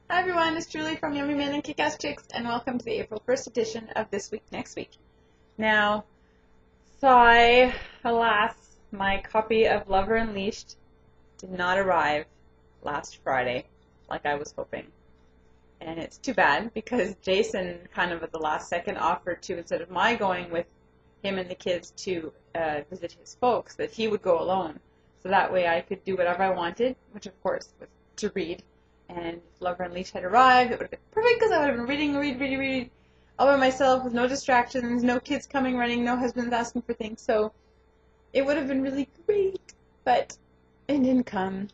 Hi everyone, it's Julie from Yummy Men and Kick-Ass Chicks, and welcome to the April 1st edition of This Week Next Week. Now, alas, my copy of Lover Unleashed did not arrive last Friday, like I was hoping. And it's too bad, because Jason kind of at the last second offered to, instead of my going with him and the kids to visit his folks, that he would go alone. So that way I could do whatever I wanted, which of course was to read. And if Lover Unleashed had arrived, it would have been perfect because I would have been reading all by myself with no distractions, no kids coming running, no husbands asking for things. So it would have been really great, but it didn't come.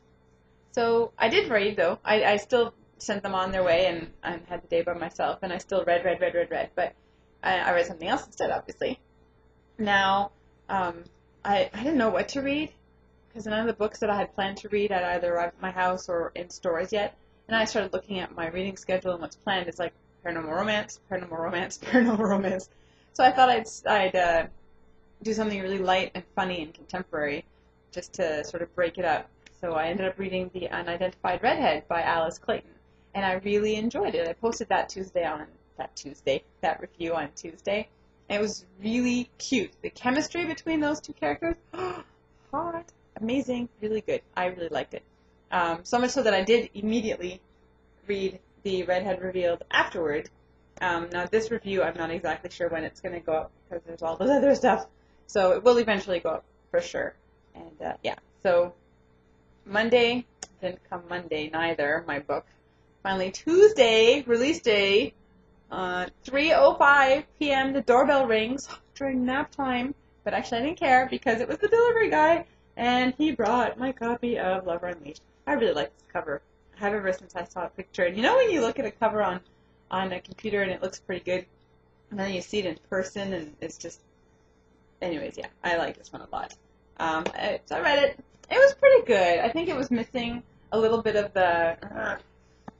So I did read though. I still sent them on their way and I had the day by myself and I still read. But I read something else instead, obviously. Now, I didn't know what to read because none of the books that I had planned to read had either arrived at my house or in stores yet. And I started looking at my reading schedule and what's planned is like paranormal romance, paranormal romance, paranormal romance. So I thought I'd do something really light and funny and contemporary just to sort of break it up. So I ended up reading The Unidentified Redhead by Alice Clayton. And I really enjoyed it. I posted that review on Tuesday. And it was really cute. The chemistry between those two characters, hot, amazing, really good. I really liked it. So much so that I did immediately read The Redhead Revealed afterward. Now this review, I'm not exactly sure when it's going to go up because there's all this other stuff. So it will eventually go up for sure. And yeah, so Monday, didn't come Monday neither, my book. Finally Tuesday, release day, 3:05 p.m. the doorbell rings during nap time. But actually I didn't care because it was the delivery guy and he brought my copy of Lover Unleashed. I really like this cover. I have ever since I saw a picture. And you know when you look at a cover on a computer and it looks pretty good, and then you see it in person and it's just, anyways, yeah, I like this one a lot. So I read it. It was pretty good. I think it was missing a little bit of the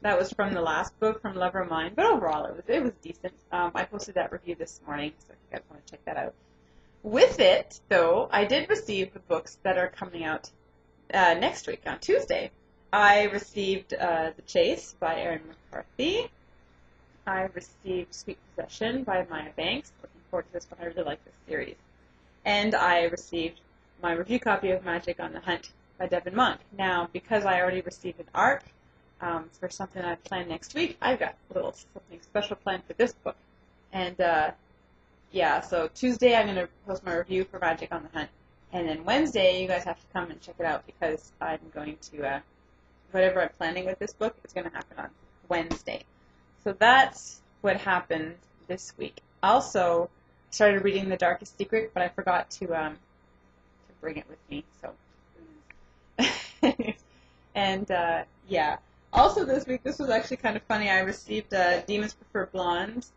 that was from the last book, from Lover of Mine, but overall it was decent. I posted that review this morning, so if you guys want to check that out. With it, though, I did receive the books that are coming out next week on Tuesday. I received The Chase by Erin McCarthy. I received Sweet Possession by Maya Banks. Looking forward to this one. I really like this series. And I received my review copy of Magic on the Hunt by Devin Monk. Now, because I already received an ARC for something I planned next week, I've got a little something special planned for this book. And yeah, so Tuesday I'm going to post my review for Magic on the Hunt. And then Wednesday you guys have to come and check it out because I'm going to, whatever I'm planning with this book is going to happen on Wednesday. So that's what happened this week. Also, I started reading The Darkest Secret, but I forgot to bring it with me. So, and yeah. Also this week, this was actually kind of funny. I received Demons Prefer Blondes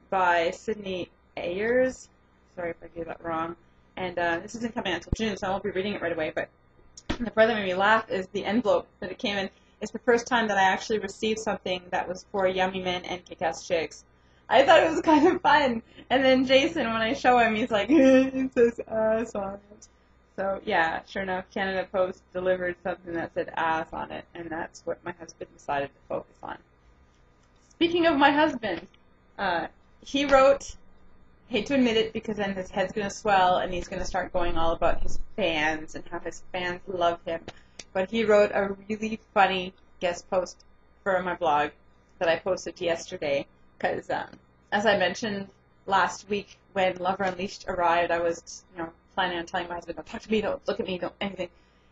by Sydney Ayers. Sorry if I did that wrong. And this isn't coming out until June, so I won't be reading it right away. But the part that made me laugh is the envelope that it came in. It's the first time that I actually received something that was for Yummy Men and Kick-Ass Chicks. I thought it was kind of fun. And then Jason, when I show him, he's like, it says ass on it. So yeah, sure enough, Canada Post delivered something that said ass on it, and that's what my husband decided to focus on. Speaking of my husband, he wrote, hate to admit it because then his head's going to swell and he's going to start going all about his fans and how his fans love him. But he wrote a really funny guest post for my blog that I posted yesterday because, as I mentioned last week when Lover Unleashed arrived, I was, planning on telling my husband, don't talk to me, don't look at me, don't anything,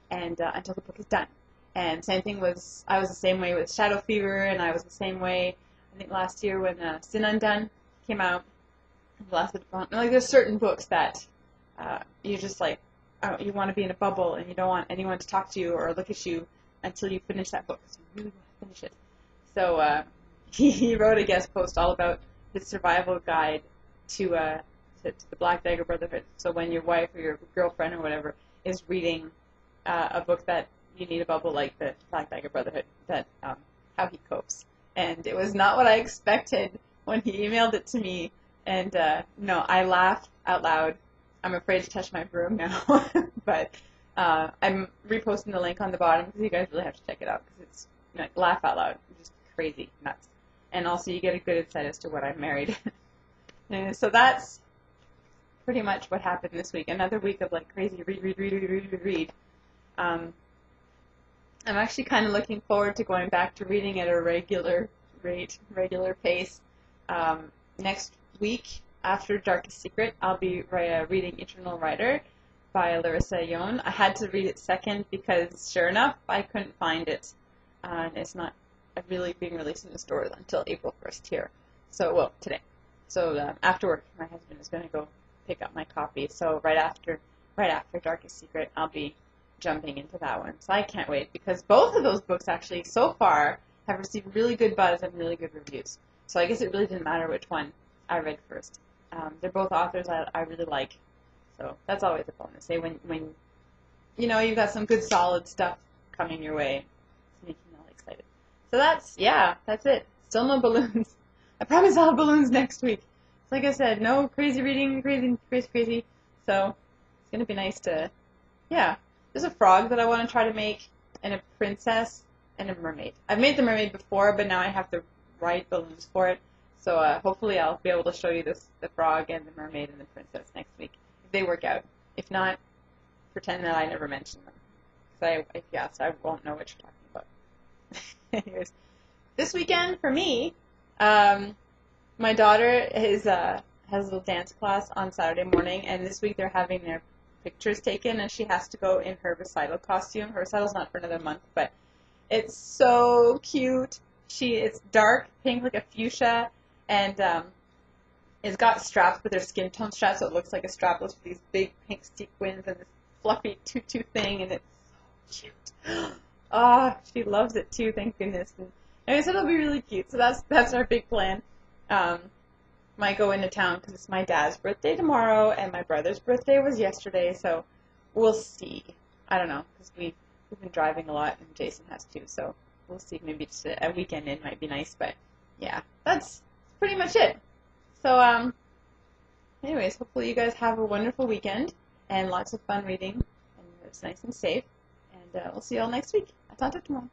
and until the book is done. And same thing was, I was the same way with Shadow Fever, and I was the same way, I think last year when Sin Undone came out. There's certain books that you just like, you want to be in a bubble and you don't want anyone to talk to you or look at you until you finish that book. So you really want to finish it. So he wrote a guest post all about his survival guide to the Black Dagger Brotherhood. So when your wife or your girlfriend or whatever is reading a book that you need a bubble like the Black Dagger Brotherhood, that how he copes. And it was not what I expected when he emailed it to me. And no, I laughed out loud. I'm afraid to touch my broom now, but I'm reposting the link on the bottom because you guys really have to check it out because it's laugh out loud. Just crazy nuts. And also you get a good insight as to what I'm married. And so that's pretty much what happened this week. Another week of like crazy read. I'm actually kind of looking forward to going back to reading at a regular rate, regular pace. Next week, after Darkest Secret, I'll be reading Eternal Rider by Larissa Yohn. I had to read it second because, sure enough, I couldn't find it. And it's not really being released in the stores until April 1st here. So, well, today. So after work, my husband is going to go pick up my copy. So right after Darkest Secret, I'll be jumping into that one. So I can't wait because both of those books actually so far have received really good buzz and really good reviews. So I guess it really didn't matter which one I read first. They're both authors I really like. So that's always a bonus. When you know you've got some good solid stuff coming your way, it's making me all excited. So that's it. Still no balloons. I promise I'll have balloons next week. Like I said, no crazy reading, crazy. So it's gonna be nice to, yeah. There's a frog that I want to try to make, and a princess, and a mermaid. I've made the mermaid before, but now I have to write balloons for it. So hopefully I'll be able to show you the frog and the mermaid and the princess next week if they work out. If not, pretend that I never mentioned them. Because if you ask, I won't know what you're talking about. Anyways, this weekend for me, my daughter has a little dance class on Saturday morning, and this week they're having their pictures taken, and she has to go in her recital costume. Her recital's not for another month, but it's so cute. It's dark pink, like a fuchsia, and it's got straps, but they're skin tone straps, so it looks like a strapless with these big pink sequins and this fluffy tutu thing, and it's so cute. Oh, she loves it too, thank goodness. And anyways, it'll be really cute. So that's our big plan. Might go into town because it's my dad's birthday tomorrow and my brother's birthday was yesterday, so we'll see. I don't know, because we've been driving a lot and Jason has too, so we'll see. Maybe just a weekend in might be nice, but yeah, that's pretty much it. So anyways, hopefully you guys have a wonderful weekend and lots of fun reading, and it's nice and safe, and we'll see you all next week. I'll talk to you tomorrow.